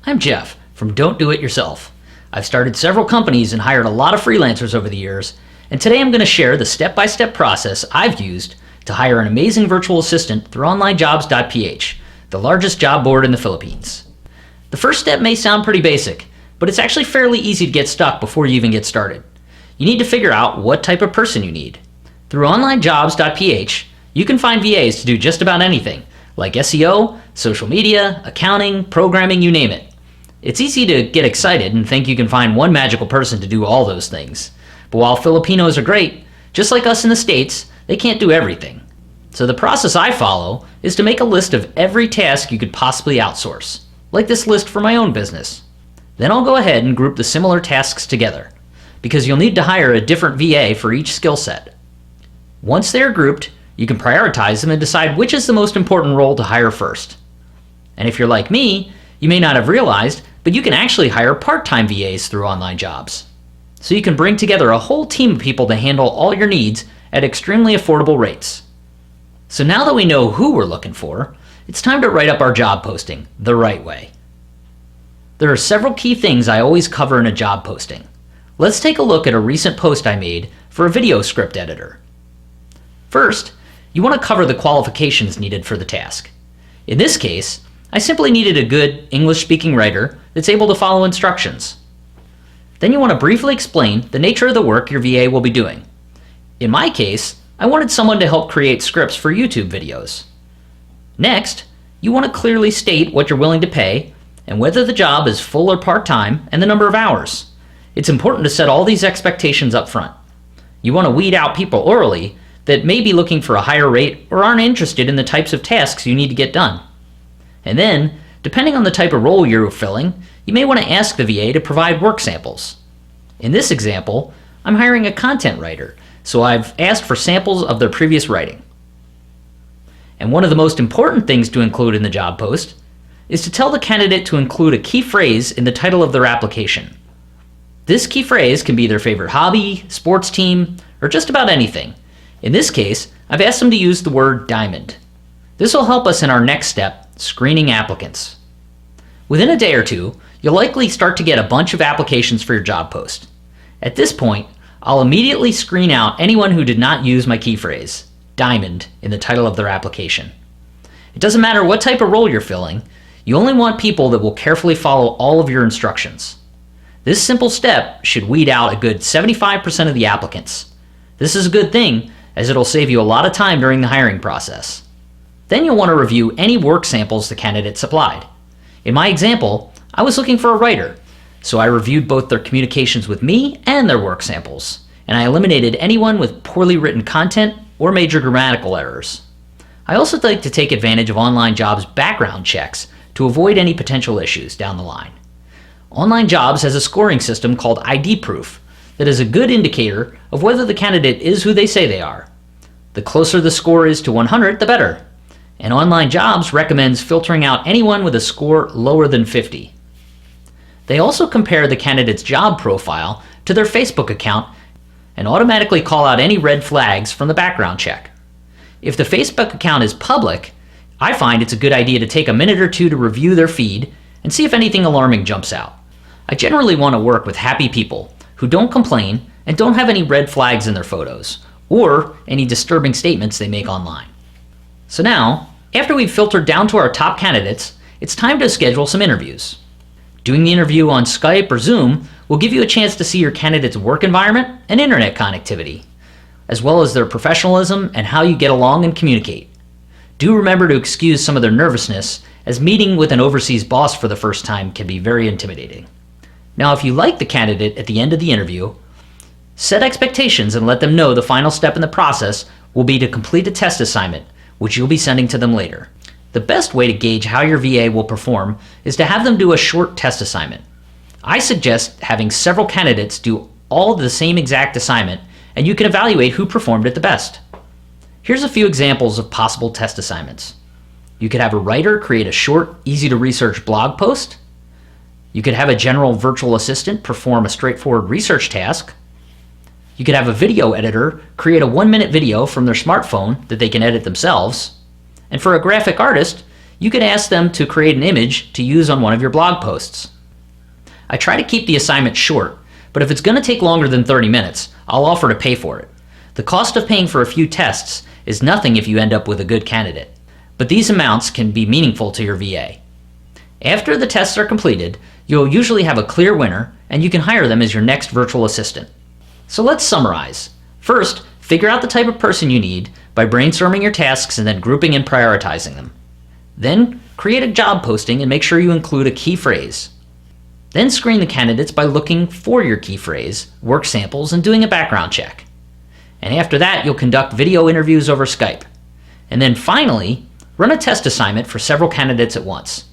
I'm Jeff from Don't Do It Yourself. I've started several companies and hired a lot of freelancers over the years, and today I'm going to share the step-by-step process I've used to hire an amazing virtual assistant through OnlineJobs.ph, the largest job board in the Philippines. The first step may sound pretty basic, but it's actually fairly easy to get stuck before you even get started. You need to figure out what type of person you need. Through OnlineJobs.ph, you can find VAs to do just about anything, like SEO, social media, accounting, programming, you name it. It's easy to get excited and think you can find one magical person to do all those things. But while Filipinos are great, just like us in the States, they can't do everything. So the process I follow is to make a list of every task you could possibly outsource, like this list for my own business. Then I'll go ahead and group the similar tasks together, because you'll need to hire a different VA for each skill set. Once they're grouped, you can prioritize them and decide which is the most important role to hire first. And if you're like me, you may not have realized, but you can actually hire part-time VAs through Online Jobs. So you can bring together a whole team of people to handle all your needs at extremely affordable rates. So now that we know who we're looking for, it's time to write up our job posting the right way. There are several key things I always cover in a job posting. Let's take a look at a recent post I made for a video script editor. First, you want to cover the qualifications needed for the task. In this case, I simply needed a good English-speaking writer that's able to follow instructions. Then you want to briefly explain the nature of the work your VA will be doing. In my case, I wanted someone to help create scripts for YouTube videos. Next, you want to clearly state what you're willing to pay and whether the job is full or part-time and the number of hours. It's important to set all these expectations up front. You want to weed out people early that may be looking for a higher rate or aren't interested in the types of tasks you need to get done. And then, depending on the type of role you're filling, you may want to ask the VA to provide work samples. In this example, I'm hiring a content writer, so I've asked for samples of their previous writing. And one of the most important things to include in the job post is to tell the candidate to include a key phrase in the title of their application. This key phrase can be their favorite hobby, sports team, or just about anything. In this case, I've asked them to use the word diamond. This will help us in our next step, screening applicants. Within a day or two, you'll likely start to get a bunch of applications for your job post. At this point, I'll immediately screen out anyone who did not use my key phrase, diamond, in the title of their application. It doesn't matter what type of role you're filling, you only want people that will carefully follow all of your instructions. This simple step should weed out a good 75% of the applicants. This is a good thing, as it'll save you a lot of time during the hiring process. Then you'll want to review any work samples the candidate supplied. In my example, I was looking for a writer, so I reviewed both their communications with me and their work samples, and I eliminated anyone with poorly written content or major grammatical errors. I also like to take advantage of Online Jobs background checks to avoid any potential issues down the line. Online Jobs has a scoring system called ID Proof that is a good indicator of whether the candidate is who they say they are. The closer the score is to 100, the better. And Online Jobs recommends filtering out anyone with a score lower than 50. They also compare the candidate's job profile to their Facebook account and automatically call out any red flags from the background check. If the Facebook account is public, I find it's a good idea to take a minute or two to review their feed and see if anything alarming jumps out. I generally want to work with happy people who don't complain and don't have any red flags in their photos or any disturbing statements they make online. So now, after we've filtered down to our top candidates, it's time to schedule some interviews. Doing the interview on Skype or Zoom will give you a chance to see your candidate's work environment and internet connectivity, as well as their professionalism and how you get along and communicate. Do remember to excuse some of their nervousness, as meeting with an overseas boss for the first time can be very intimidating. Now, if you like the candidate at the end of the interview, set expectations and let them know the final step in the process will be to complete a test assignment, which you'll be sending to them later. The best way to gauge how your VA will perform is to have them do a short test assignment. I suggest having several candidates do all the same exact assignment, and you can evaluate who performed it the best. Here's a few examples of possible test assignments. You could have a writer create a short, easy-to-research blog post. You could have a general virtual assistant perform a straightforward research task. You could have a video editor create a 1-minute video from their smartphone that they can edit themselves. And for a graphic artist, you can ask them to create an image to use on one of your blog posts. I try to keep the assignment short, but if it's going to take longer than 30 minutes, I'll offer to pay for it. The cost of paying for a few tests is nothing if you end up with a good candidate, but these amounts can be meaningful to your VA. After the tests are completed, you'll usually have a clear winner, and you can hire them as your next virtual assistant. So let's summarize. First, figure out the type of person you need by brainstorming your tasks and then grouping and prioritizing them. Then, create a job posting and make sure you include a key phrase. Then screen the candidates by looking for your key phrase, work samples, and doing a background check. And after that, you'll conduct video interviews over Skype. And then finally, run a test assignment for several candidates at once.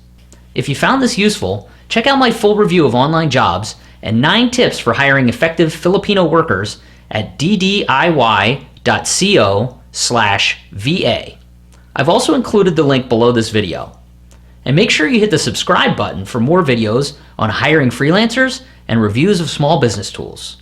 If you found this useful, check out my full review of online jobs and 9 tips for hiring effective Filipino workers at ddiy.co/VA. I've also included the link below this video. And make sure you hit the subscribe button for more videos on hiring freelancers and reviews of small business tools.